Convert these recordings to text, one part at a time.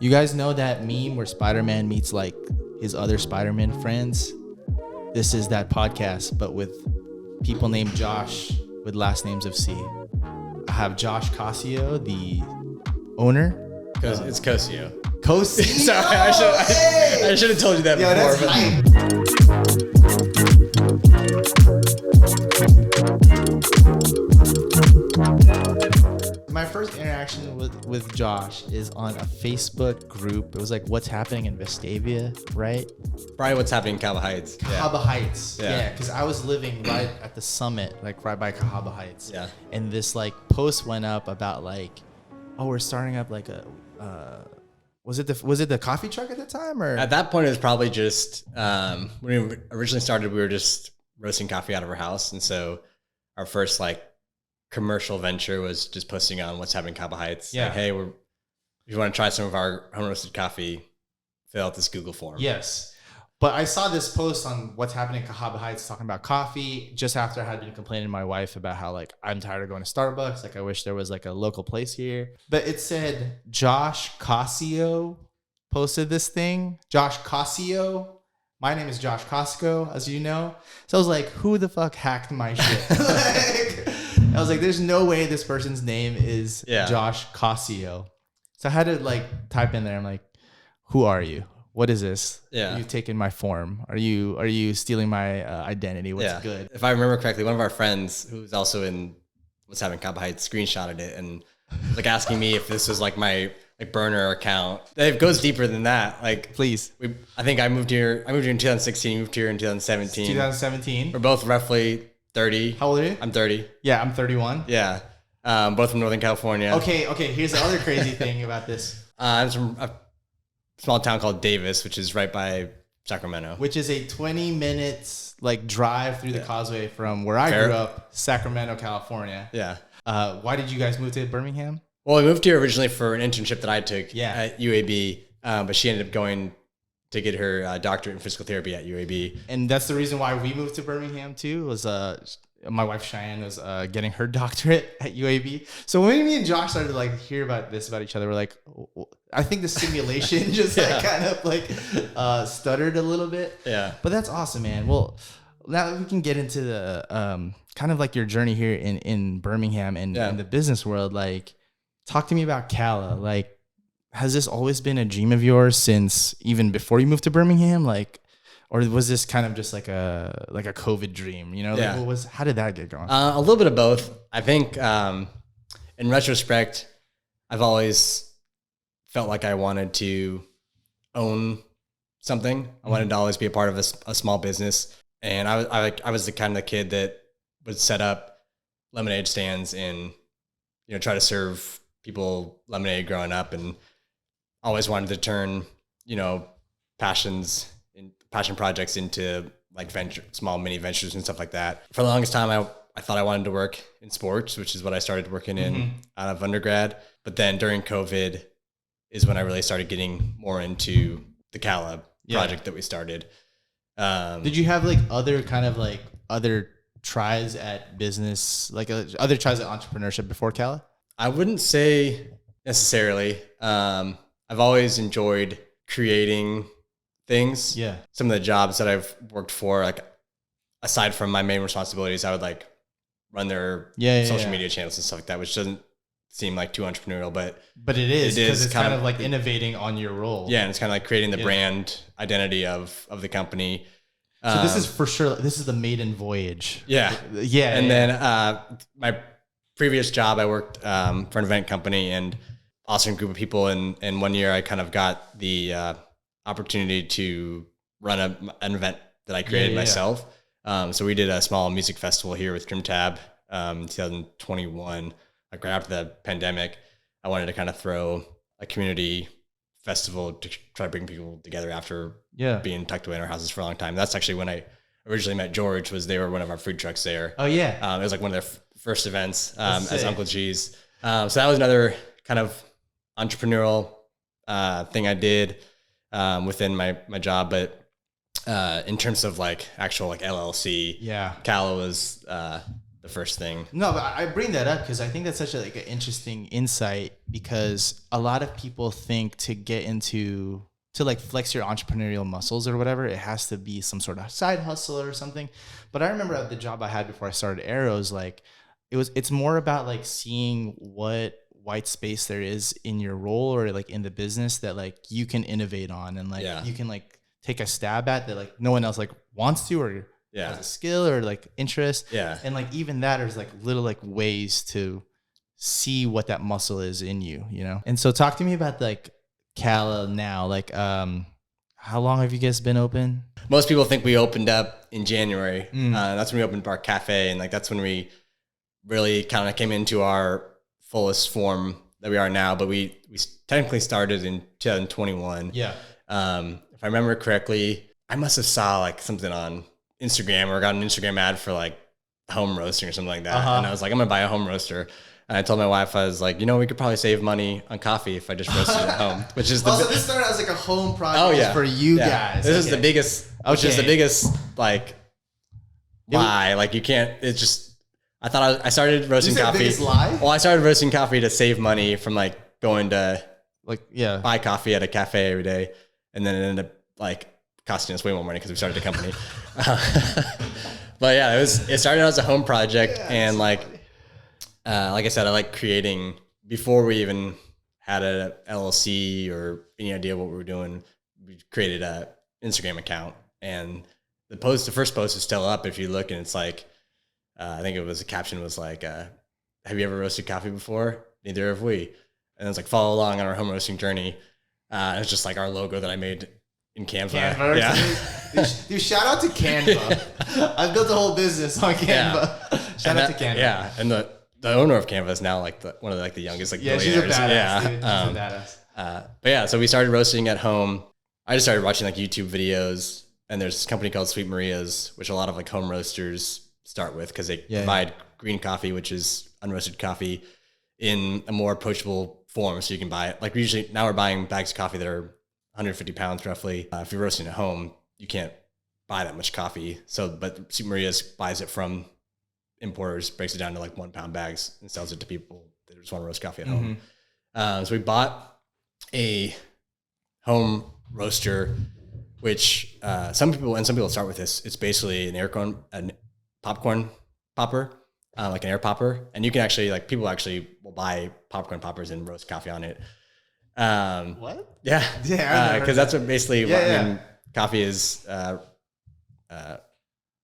You guys know that meme where Spider-Man meets like his other Spider-Man friends? This is that podcast, but with people named Josh with last names of C. I have Josh Cosio, the owner. It's Cosio. Cosio? Sorry, I should have told you that before. My first interaction with Josh is on a Facebook group. It was like, what's happening in Vestavia, right? Probably what's happening in Cala Heights. Cahaba Heights. Yeah. Because I was living right at the summit, like right by Cahaba Heights. Yeah. And this like post went up about like, oh, we're starting up like a, was it the coffee truck at the time, or? At that point, it was probably just, when we originally started, we were just roasting coffee out of our house. And so our first like commercial venture was just posting on what's happening in Cahaba Heights. Yeah. Like, hey, if you want to try some of our home roasted coffee, fill out this Google form. Yes. But I saw this post on what's happening in Cahaba Heights talking about coffee just after I had been complaining to my wife about how like I'm tired of going to Starbucks. Like I wish there was like a local place here. But it said Josh Cosio posted this thing. Josh Cosio. My name is Josh Cosco, as you know. So I was like, who the fuck hacked my shit? I was like, there's no way this person's name is Josh Cosio. So I had to like type in there. I'm like, who are you? What is this? Yeah. You've taken my form. Are you stealing my identity? What's good? If I remember correctly, one of our friends who's also in what's happening in Cahaba Heights screenshotted it and was like asking me if this was like my like burner account. It goes deeper than that. Like, please. I think I moved here in 2016. You moved here in 2017. 2017. We're both roughly 30. How old are you? I'm 30. Yeah, I'm 31. Yeah. Both from Northern California. Okay. Here's the other crazy thing about this. I'm from a small town called Davis, which is right by Sacramento. Which is a 20 minutes like drive through the causeway from where I grew up, Sacramento, California. Yeah. Why did you guys move to Birmingham? Well, we moved here originally for an internship that I took at UAB, but she ended up going to get her doctorate in physical therapy at UAB. And that's the reason why we moved to Birmingham too, was my wife Cheyenne was getting her doctorate at UAB. So when me and Josh started to like hear about each other, we're like, I think the simulation just like kind of like stuttered a little bit. Yeah. But that's awesome, man. Well, now we can get into the kind of like your journey here in Birmingham and in the business world. Like, talk to me about Cala. Like, has this always been a dream of yours since even before you moved to Birmingham? Like, or was this kind of just like a COVID dream? You know, like how did that get going? A little bit of both. I think in retrospect, I've always felt like I wanted to own something. I wanted to always be a part of a small business, and I was the kind of kid that would set up lemonade stands and try to serve people lemonade growing up, and always wanted to turn passion projects into like small mini ventures and stuff like that. For the longest time, I thought I wanted to work in sports, which is what I started working in out of undergrad. But then during COVID is when I really started getting more into the Cala project that we started. Did you have like other tries at business, like other tries at entrepreneurship before Cala? I wouldn't say necessarily. I've always enjoyed creating things. Yeah. Some of the jobs that I've worked for, like aside from my main responsibilities, I would like run their social media channels and stuff like that, which doesn't seem like too entrepreneurial, but it is because it's kind of like innovating on your role. Yeah. And it's kind of like creating the brand identity of the company. So this is for sure. This is the maiden voyage. Yeah. Yeah. And then my previous job, I worked for an event company and awesome group of people. And 1 year I kind of got the opportunity to run an event that I created myself. So we did a small music festival here with Trim Tab in 2021. Like right after the pandemic, I wanted to kind of throw a community festival to try to bring people together after being tucked away in our houses for a long time. That's actually when I originally met George. They were one of our food trucks there. Oh yeah. It was like one of their first events as Uncle G's. So that was another kind of entrepreneurial thing I did within my job. But in terms of like actual like LLC, Cala was the the first thing. No, but I bring that up because I think that's such a, like an interesting insight, because a lot of people think to get into to like flex your entrepreneurial muscles or whatever, it has to be some sort of side hustle or something. But I remember at the job I had before I started Arrows, like it's more about like seeing what white space there is in your role or like in the business that like you can innovate on, and like you can like take a stab at that like no one else like wants to, or has a skill or like interest. And like even that is like little like ways to see what that muscle is in you, you know? And so talk to me about like Cala now. Like how long have you guys been open? Most people think we opened up in January. That's when we opened our cafe, and like that's when we really kind of came into our fullest form that we are now. But we technically started in 2021. If I remember correctly, I must have saw like something on Instagram or got an Instagram ad for like home roasting or something like that. And I was like, I'm gonna buy a home roaster. And I told my wife, I was like, you know, we could probably save money on coffee if I just roasted it at home. Which is so this started as like a home project for you guys. This is the biggest, which is the biggest like lie. Like you can't. It's just. I started roasting coffee. Biggest lie? Well, I started roasting coffee to save money from like going to like buy coffee at a cafe every day, and then it ended up like costing us way more money because we started a company. But yeah, it started out as a home project, and like I said, I like creating before we even had a LLC or any idea what we were doing. We created a Instagram account, and the first post is still up if you look, and it's like I think it was a caption was like, "Have you ever roasted coffee before? Neither have we." And it's like follow along on our home roasting journey. It's just like our logo that I made in Canva. Dude, shout out to Canva. I've built a whole business on Canva. Shout out to Canva. Yeah, and the owner of Canva is now like one of the youngest like she's a badass. Dude. She's a badass. But yeah, so we started roasting at home. I just started watching like YouTube videos, and there's this company called Sweet Maria's, which a lot of like home roasters start with because they provide green coffee, which is unroasted coffee in a more approachable form, so you can buy it. Like now we're buying bags of coffee that are 150 pounds roughly. If you're roasting at home, you can't buy that much coffee. So, but Sweet Maria's buys it from importers, breaks it down to like 1 pound bags, and sells it to people that just want to roast coffee at home. So we bought a home roaster, which some people start with this. It's basically an popcorn popper. Like an air popper, and you can actually like people actually will buy popcorn poppers and roast coffee on it. What? Yeah, because that's what basically. I mean, coffee is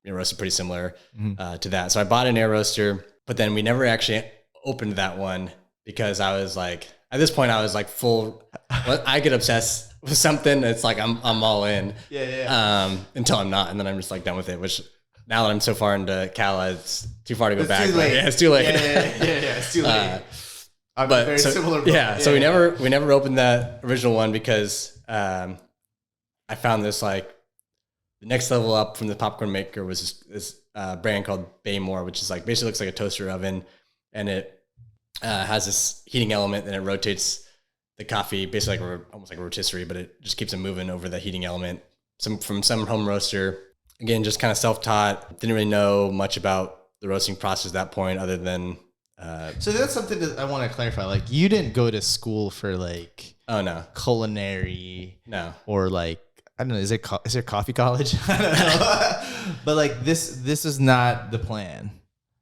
roasted pretty similar to that. So I bought an air roaster, but then we never actually opened that one because I was like, at this point, I was like full. I get obsessed with something. It's like I'm all in. Until I'm not, and then I'm just like done with it, which. Now that I'm so far into Cala, it's too far to go back. Too late. Yeah, it's too late. It's too late. But very similar. So we never opened that original one because I found this like the next level up from the popcorn maker was this brand called Baymore, which is like basically looks like a toaster oven, and it has this heating element, and it rotates the coffee basically like almost like a rotisserie, but it just keeps it moving over the heating element. From some home roaster. Again, just kind of self-taught. Didn't really know much about the roasting process at that point other than... So that's something that I want to clarify. Like, you didn't go to school for, like... Oh, no. Culinary. No. Or, like... I don't know. Is there coffee college? I don't know. But, like, this is not the plan.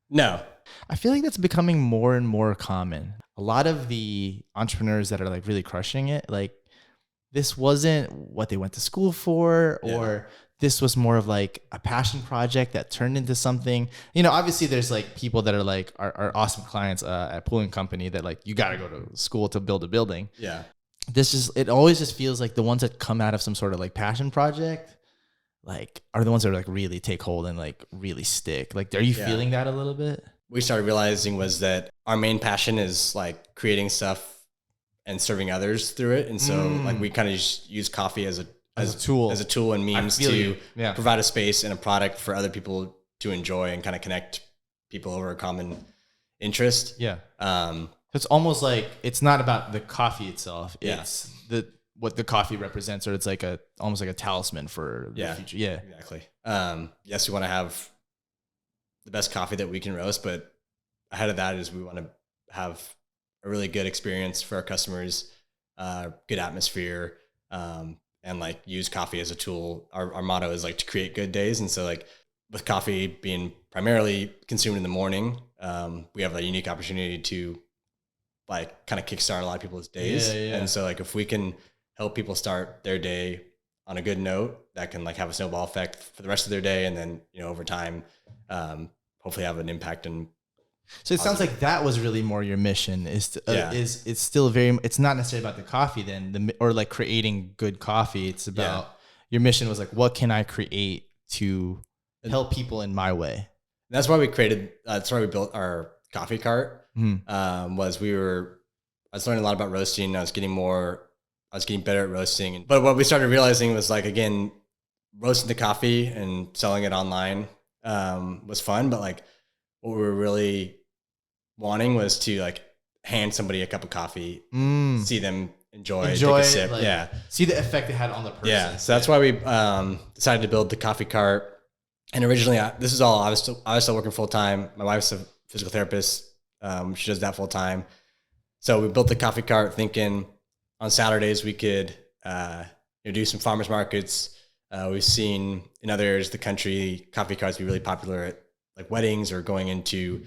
No. I feel like that's becoming more and more common. A lot of the entrepreneurs that are, like, really crushing it, like, this wasn't what they went to school for or... This was more of like a passion project that turned into something. You know, obviously there's like people that are like our awesome clients at Pooling Company that like you got to go to school to build a building. Yeah. It always just feels like the ones that come out of some sort of like passion project, like are the ones that are like really take hold and like really stick. Like, are you feeling that a little bit? We started realizing was that our main passion is like creating stuff and serving others through it. And so like we kind of just use coffee as a tool and means to provide a space and a product for other people to enjoy and kind of connect people over a common interest. It's almost like it's not about the coffee itself. It's what the coffee represents, or it's like almost like a talisman for the future. Exactly. Yes, we want to have the best coffee that we can roast, but ahead of that is we want to have a really good experience for our customers, good atmosphere, and like use coffee as a tool. Our motto is like to create good days. And so like with coffee being primarily consumed in the morning, we have a unique opportunity to like kind of kickstart a lot of people's days. Yeah. And so like if we can help people start their day on a good note, that can like have a snowball effect for the rest of their day. And then, you know, over time, hopefully have an impact. And so it sounds like that was really more your mission is it's still it's not necessarily about the coffee then or like creating good coffee. It's about your mission was like, what can I create to help people in my way? That's why we built our coffee cart. I was learning a lot about roasting. I was getting better at roasting. But what we started realizing was like, again, roasting the coffee and selling it online was fun. But like what we were really wanting was to like hand somebody a cup of coffee, see them enjoy take a sip. Like, see the effect it had on the person. Yeah. So that's why we decided to build the coffee cart. And originally I was still working full time. My wife's a physical therapist. She does that full time. So we built the coffee cart thinking on Saturdays we could do some farmers markets. We've seen in other areas of the country coffee carts be really popular at like weddings or going into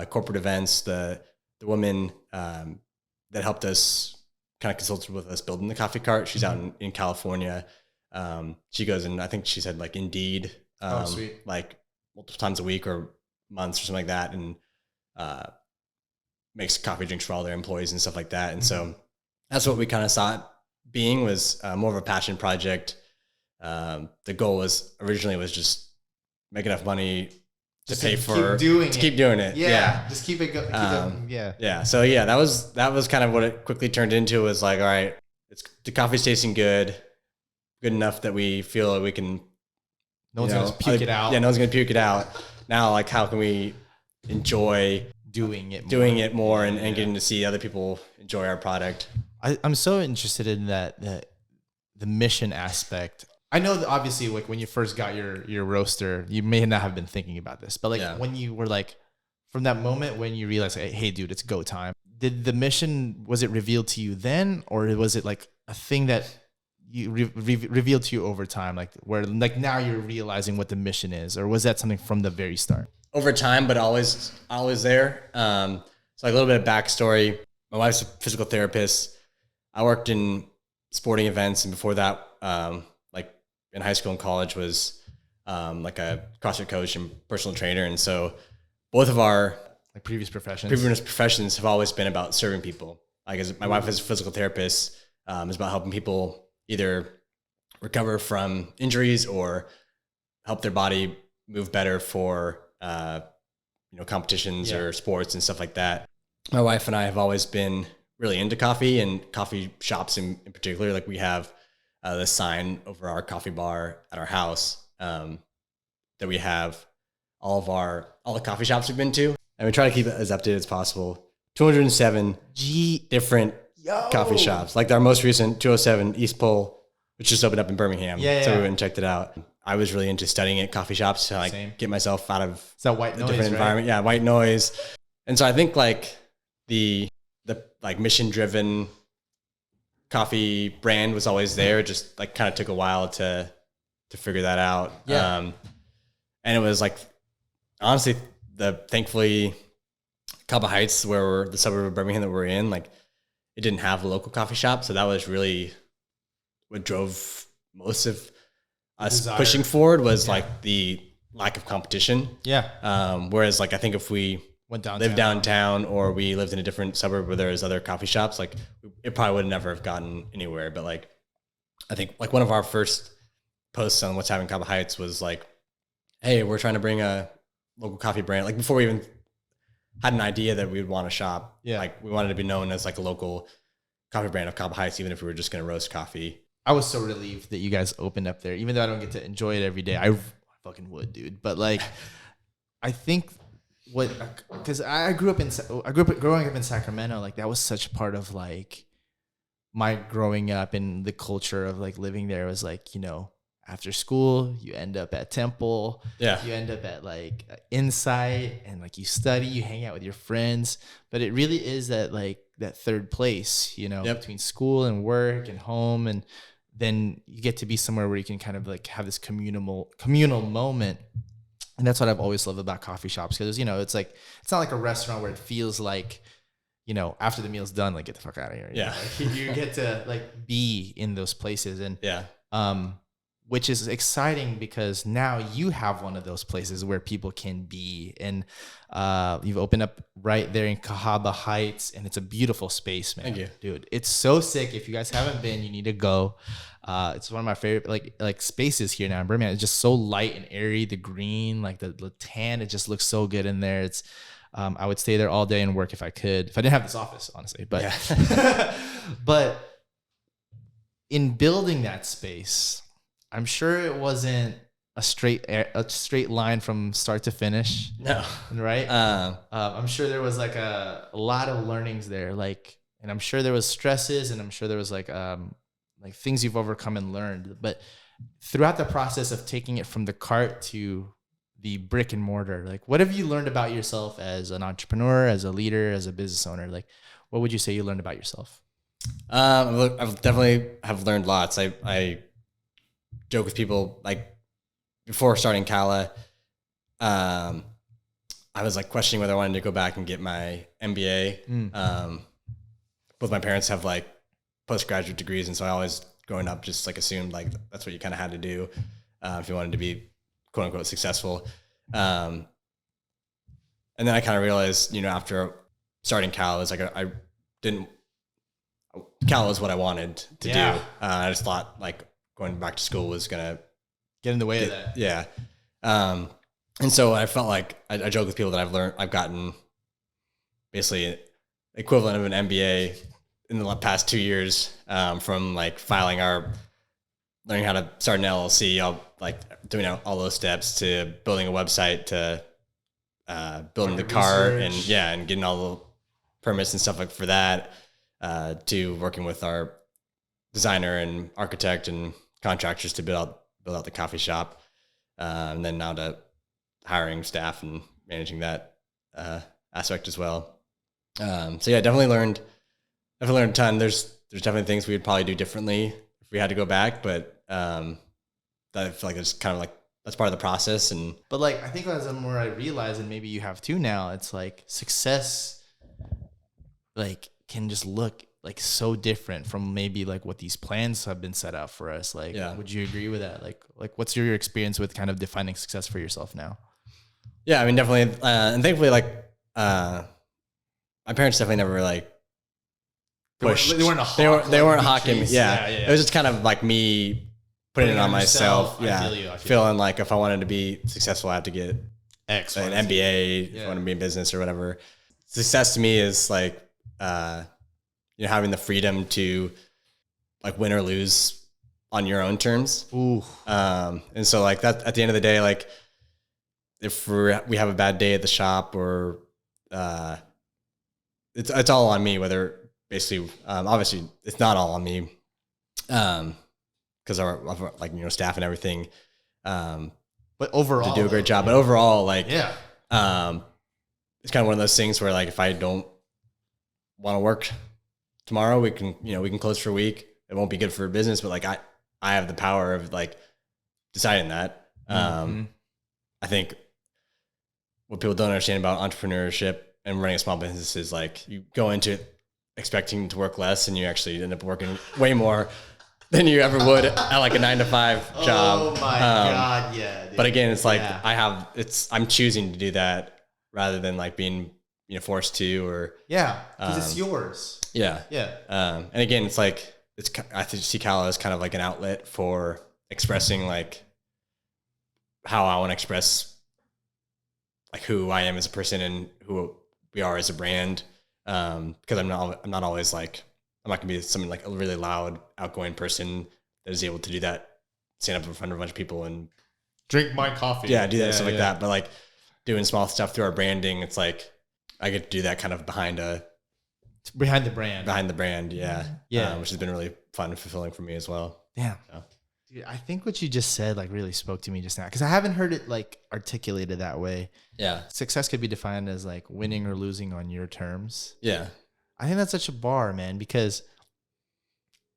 corporate events. The woman that helped us kind of consulted with us building the coffee cart. She's out in California. She goes and I think she said like Indeed, sweet. like multiple times a week or months or something like that. And makes coffee drinks for all their employees and stuff like that. And so that's what we kind of saw it being was more of a passion project. The goal was originally just make enough money to pay for keep doing it. Yeah. Just keep it going. Yeah. So yeah, that was kind of what it quickly turned into was like, all right, the coffee's tasting good enough that we feel like we can, no one's going to puke it out. Yeah. No one's going to puke it out. Now, like, how can we enjoy doing it more and getting to see other people enjoy our product? I'm so interested in that the mission aspect. I know that obviously like when you first got your roaster, you may not have been thinking about this, but like when you were like from that moment when you realized, like, hey dude, it's go time. Did the mission, was it revealed to you then, or was it like a thing that you revealed to you over time, like where like now you're realizing what the mission is, or was that something from the very start? Over time, but always there. So like a little bit of backstory. My wife's a physical therapist. I worked in sporting events, and before that, like in high school and college, was like a CrossFit coach and personal trainer. And so both of our like previous professions have always been about serving people. Like as my wife is a physical therapist, is about helping people either recover from injuries or help their body move better for competitions or sports and stuff like that. My wife and I have always been really into coffee and coffee shops in particular. Like we have this sign over our coffee bar at our house that we have all the coffee shops we've been to, and we try to keep it as updated as possible. 207 different coffee shops. Like our most recent 207 East Pole, which just opened up in Birmingham. So we went and checked it out. I was really into studying at coffee shops to like get myself out of that white noise, different environment. Yeah, white noise. And so I think like the like mission driven coffee brand was always there. It just like kind of took a while to figure that out. And it was like honestly thankfully Cala Heights, where we're the suburb of Birmingham that we're in, like it didn't have a local coffee shop. So that was really what drove most of us pushing forward was like the lack of competition. Whereas like I think if we lived downtown or we lived in a different suburb where there's other coffee shops, like it probably would never have gotten anywhere. But like I think like one of our first posts on what's happening in Cala Heights was like, hey, we're trying to bring a local coffee brand. Like before we even had an idea that we would want to shop, like we wanted to be known as like a local coffee brand of Cala Heights, even if we were just going to roast coffee. I was so relieved that you guys opened up there, even though I don't get to enjoy it every day. I fucking would, dude. But like, I think because growing up in Sacramento, like that was such part of like my growing up and the culture of like living there was like, after school, you end up at Temple. Yeah. You end up at like Insight, and like you study, you hang out with your friends. But it really is that like that third place, you know, between school and work and home. And then you get to be somewhere where you can kind of like have this communal moment. And that's what I've always loved about coffee shops, because, you know, it's like, it's not like a restaurant where it feels like, you know, after the meal's done, like, get the fuck out of here. Yeah. Like, you get to like be in those places. And which is exciting, because now you have one of those places where people can be. And you've opened up right there in Cahaba Heights, and it's a beautiful space, man. Thank you. Dude, it's so sick. If you guys haven't been, you need to go. It's one of my favorite like spaces here now in Birmingham. It's just so light and airy. The green, like the tan, it just looks so good in there. It's I would stay there all day and work if I could, if I didn't have this office, honestly. But but in building that space, I'm sure it wasn't a straight line from start to finish. No. Right? I'm sure there was like a lot of learnings there. Like, and I'm sure there was stresses, and I'm sure there was like things you've overcome and learned. But throughout the process of taking it from the cart to the brick and mortar, like, what have you learned about yourself as an entrepreneur, as a leader, as a business owner? Like, what would you say you learned about yourself? I've definitely have learned lots. I joke with people, like, before starting Cala, I was like questioning whether I wanted to go back and get my MBA. Both my parents have like postgraduate degrees, and so I always, growing up, just like assumed like that's what you kind of had to do if you wanted to be quote unquote successful. And then I kind of realized, you know, after starting Cala, it's like Cala was what I wanted to do. I just thought like going back to school was gonna get in the way of that. Yeah. And so I felt like I joke with people that I've gotten basically equivalent of an MBA in the past 2 years, from like learning how to start an LLC, doing all those steps, to building a website, to building the cart, and getting all the permits and stuff like for that, to working with our designer and architect and contractors to build out the coffee shop, and then now to hiring staff and managing that aspect as well. So yeah, definitely learned a ton. There's definitely things we would probably do differently if we had to go back, but that I feel like it's kind of like that's part of the process. But like, I think as the more I realize, and maybe you have too now, it's like success like can just look like so different from maybe like what these plans have been set out for us. Like, would you agree with that? Like what's your experience with kind of defining success for yourself now? Yeah, I mean, definitely. And thankfully, like, my parents definitely never like pushed. They weren't hawking me. Yeah. It was just kind of like me putting it on myself. Feeling like if I wanted to be successful, I have to get an MBA, if I want to be in business or whatever. Success to me is like, having the freedom to like win or lose on your own terms. Ooh. And so like that, at the end of the day, like if we have a bad day at the shop, or it's all on me, whether basically, obviously it's not all on me. Cause our like, staff and everything, but overall to do a great job, but overall, like, it's kind of one of those things where like, if I don't want to work tomorrow, we can close for a week. It won't be good for business, but like I have the power of like deciding that. I think what people don't understand about entrepreneurship and running a small business is like you go into it expecting to work less, and you actually end up working way more than you ever would at like a 9-to-5 job. Oh my God. Yeah. Dude. But again, it's like, I'm choosing to do that rather than like being, forced to, or because it's yours. And again, it's like I see Cala as kind of like an outlet for expressing like how I want to express like who I am as a person and who we are as a brand. Because I'm not always like, I'm not gonna be something like a really loud, outgoing person that is able to do that, stand up in front of a bunch of people and drink my coffee. Do that stuff like that. But like doing small stuff through our branding, it's like I get to do that kind of behind the brand. Which has been really fun and fulfilling for me as well. Damn. Dude, I think what you just said like really spoke to me just now because I haven't heard it like articulated that way. Yeah. Success could be defined as like winning or losing on your terms. Yeah. I think that's such a bar, man, because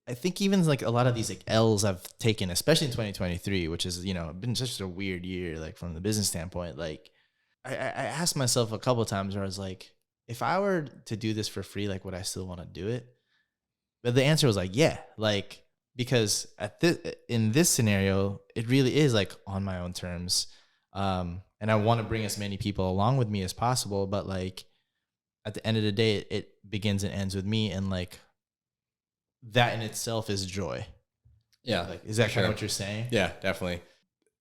I think even like a lot of these like L's I've taken, especially in 2023, which is, been such a weird year, like from the business standpoint, like I asked myself a couple of times where I was like, if I were to do this for free, like would I still want to do it? But the answer was like, yeah, like, because in this scenario, it really is like on my own terms. And I want to bring as many people along with me as possible. But like at the end of the day, it begins and ends with me. And like that in itself is joy. Yeah. Like, is that kind of what you're saying? Yeah, definitely.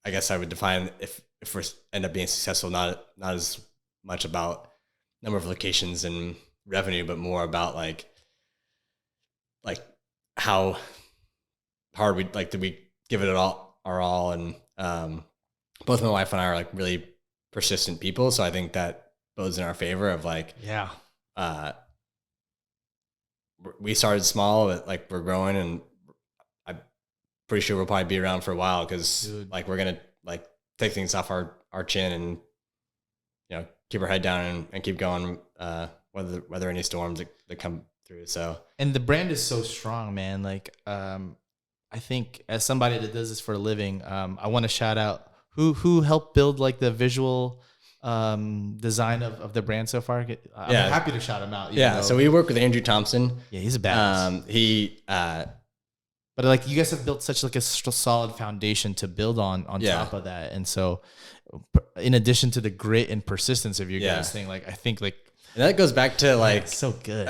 I guess I would define if we end up being successful, not as much about number of locations and revenue, but more about like how hard did we give it our all. And both my wife and I are like really persistent people. So I think that bodes in our favor of like, yeah, we started small, but like we're growing, and I'm pretty sure we'll probably be around for a while because like we're going to like take things off our chin and, keep our head down and keep going, whether any storms that come through. So, and the brand is so strong, man. Like, I think as somebody that does this for a living, I want to shout out who helped build like the visual design of the brand so far. I'm happy to shout him out. So we work with Andrew Thompson. Yeah, he's a badass. But like you guys have built such like a solid foundation to build on top of that. And so in addition to the grit and persistence of your guys thing, like I think like and that goes back to like so good.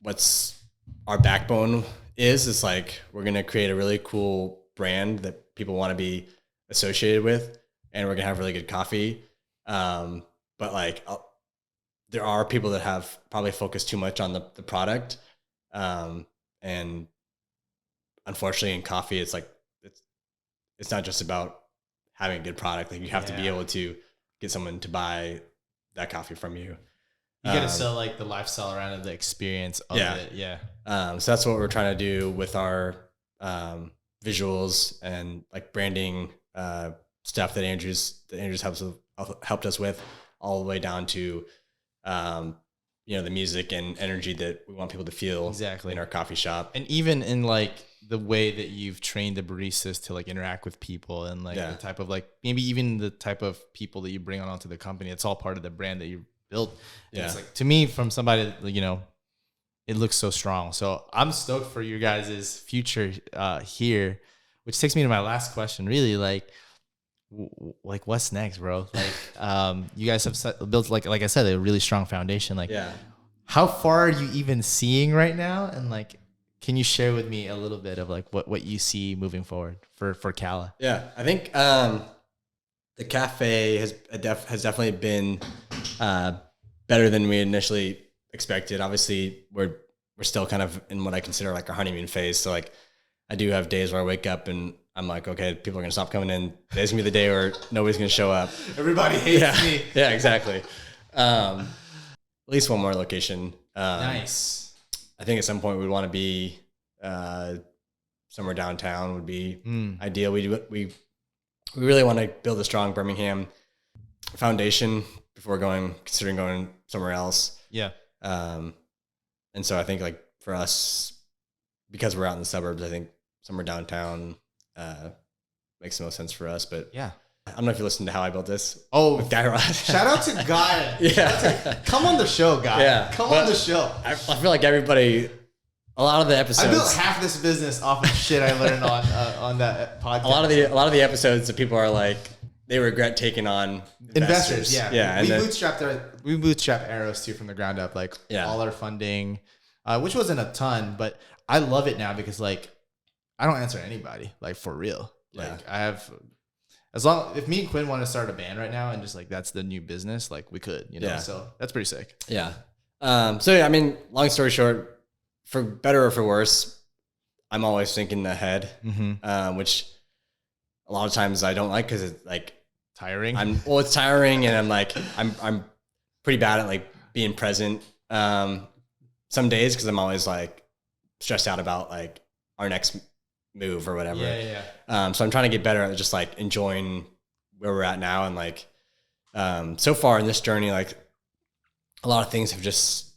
What's our backbone is like we're gonna create a really cool brand that people want to be associated with, and we're gonna have really good coffee. But like there are people that have probably focused too much on the product, and unfortunately in coffee it's like it's not just about having a good product. Like you have to be able to get someone to buy that coffee from you. You got to sell like the lifestyle around the experience of it. Yeah. So that's what we're trying to do with our visuals and like branding stuff that Andrew's helped us with, all the way down to the music and energy that we want people to feel exactly in our coffee shop. And even in like the way that you've trained the baristas to like interact with people and like the type of like maybe even the type of people that you bring onto the company, it's all part of the brand that you built. And it's like, to me, from somebody that, it looks so strong. So I'm stoked for your guys' future here, which takes me to my last question. Really, like what's next, bro? Like, you guys have built like I said, a really strong foundation. Like, how far are you even seeing right now? And like, can you share with me a little bit of like what you see moving forward for Cala? Yeah, I think the cafe has definitely been better than we initially expected. Obviously, we're still kind of in what I consider like our honeymoon phase. So like, I do have days where I wake up and I'm like, okay, people are gonna stop coming in. Today's gonna be the day where nobody's gonna show up. Everybody hates me. Yeah, exactly. At least one more location. Nice. I think at some point we'd want to be somewhere downtown would be ideal. We really want to build a strong Birmingham foundation before considering going somewhere else. Yeah. And so I think like for us, because we're out in the suburbs, I think somewhere downtown makes the most sense for us. But yeah, I don't know if you listened to How I Built This. Oh, with Guy Rod. Shout out to Guy. Yeah. Come on the show, Guy. Yeah. Come on the show. I feel like a lot of the episodes. I built half this business off of shit I learned on that podcast. A lot of the episodes that people are like, they regret taking on investors. Yeah. Yeah. We bootstrapped Arrows too from the ground up, like all our funding, which wasn't a ton, but I love it now because like I don't answer anybody, like for real. Like I have, if me and Quinn want to start a band right now and just like that's the new business, like we could, so that's pretty sick. Yeah. So I mean, long story short, for better or for worse, I'm always thinking ahead, which a lot of times I don't like because it's like tiring. It's tiring, and I'm like I'm pretty bad at like being present some days because I'm always like stressed out about like our next move or whatever. Yeah. So I'm trying to get better at just like enjoying where we're at now. And like, so far in this journey, like a lot of things have just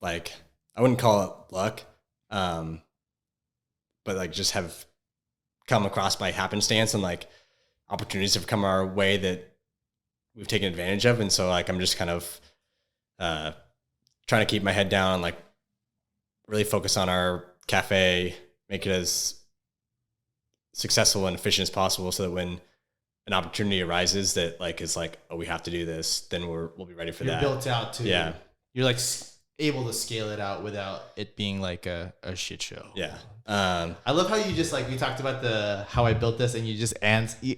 like, I wouldn't call it luck. But like just have come across by happenstance, and like opportunities have come our way that we've taken advantage of. And so like, I'm just kind of, trying to keep my head down and like really focus on our cafe, make it as successful and efficient as possible, so that when an opportunity arises that like is like, oh, we have to do this, then we'll be ready for that. You're built out too. Yeah. You're like able to scale it out without it being like a shit show. Yeah. I love how you just like, we talked about how I built this, and you just that's the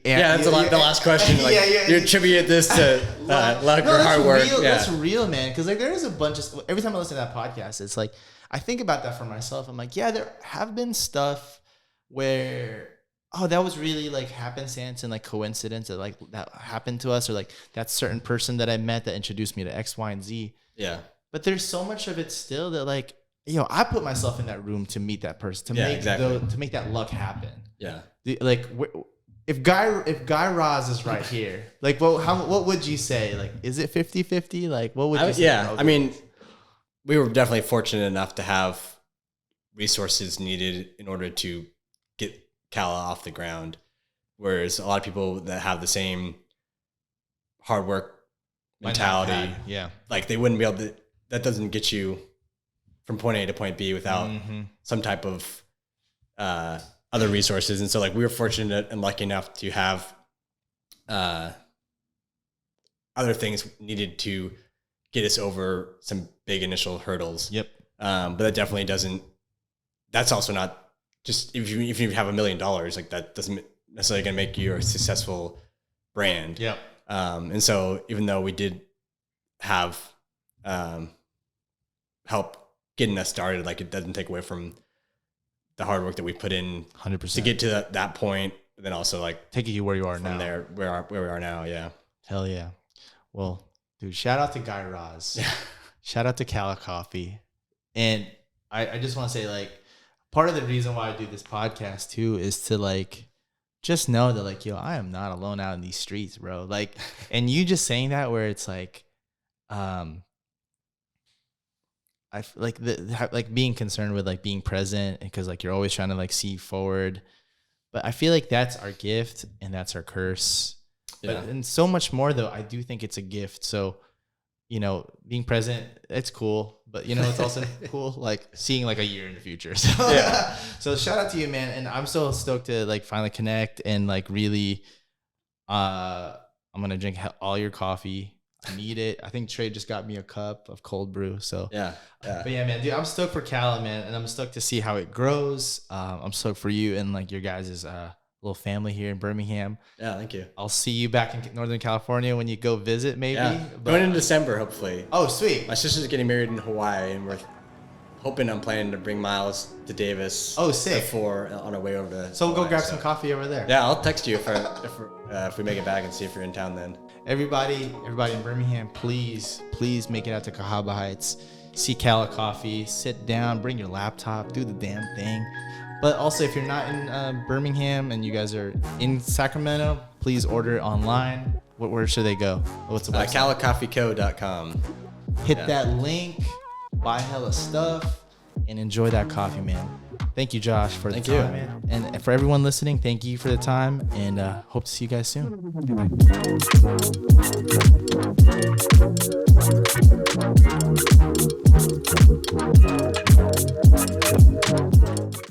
last question. Like, you attribute this to luck or hard work. That's real, man. Because like there is a bunch of, every time I listen to that podcast, it's like I think about that for myself. I'm like, yeah, there have been stuff where, oh, that was really like happenstance and like coincidence that like that happened to us, or like that certain person that I met that introduced me to X, Y, and Z. Yeah. But there's so much of it still that like, I put myself in that room to meet that person, to make that luck happen. Yeah. Like if Guy Raz is right here, like what would you say? Like, is it 50-50? Like what would you say? Yeah. I mean, we were definitely fortunate enough to have resources needed in order to get Cala off the ground. Whereas a lot of people that have the same hard work mentality, like they wouldn't be able to, that doesn't get you from point A to point B without some type of other resources. And so like we were fortunate and lucky enough to have other things needed to get us over some big initial hurdles. Yep. But that definitely doesn't, that's also not just, if you have $1 million, like that doesn't necessarily gonna make you a successful brand. Yep. And so even though we did have help getting us started, like it doesn't take away from the hard work that we put in 100% to get to that point, but then also like taking you where you are now. There, where we are now. Yeah. Hell yeah. Well, dude, shout out to Guy Raz. Yeah. Shout out to Cala Coffee. And I just want to say, like, part of the reason why I do this podcast too is to like just know that like, I am not alone out in these streets, bro. Like, and you just saying that, where it's like, I like like being concerned with like being present, because like you're always trying to like see forward, but I feel like that's our gift and that's our curse. Yeah. But and so much more though, I do think it's a gift. So, being present, it's cool, but it's also cool like seeing like a year in the future. So yeah. So shout out to you, man, and I'm so stoked to like finally connect and like really, I'm gonna drink all your coffee. I need it. I think Trey just got me a cup of cold brew. So yeah. But yeah, man, dude, I'm stoked for Cala, man, and I'm stoked to see how it grows. I'm stoked for you and like your guys' little family here in Birmingham. Yeah, thank you. I'll see you back in Northern California when you go visit, maybe. Yeah. Going in December, hopefully. Oh, sweet. My sister's getting married in Hawaii, and I'm planning to bring Miles to Davis. Oh, sick. Before on our way over to. So we'll go grab some coffee over there. Yeah, I'll text you if we make it back and see if you're in town then. Everybody in Birmingham, please make it out to Cahaba Heights. See Cala Coffee. Sit down, bring your laptop, do the damn thing. But also, if you're not in Birmingham and you guys are in Sacramento, please order it online. Where should they go? What's the website? CalaCoffeeCo.com. Hit that link, buy hella stuff, and enjoy that coffee, man. Thank you, Josh, for the time, man. And for everyone listening, thank you for the time, and hope to see you guys soon.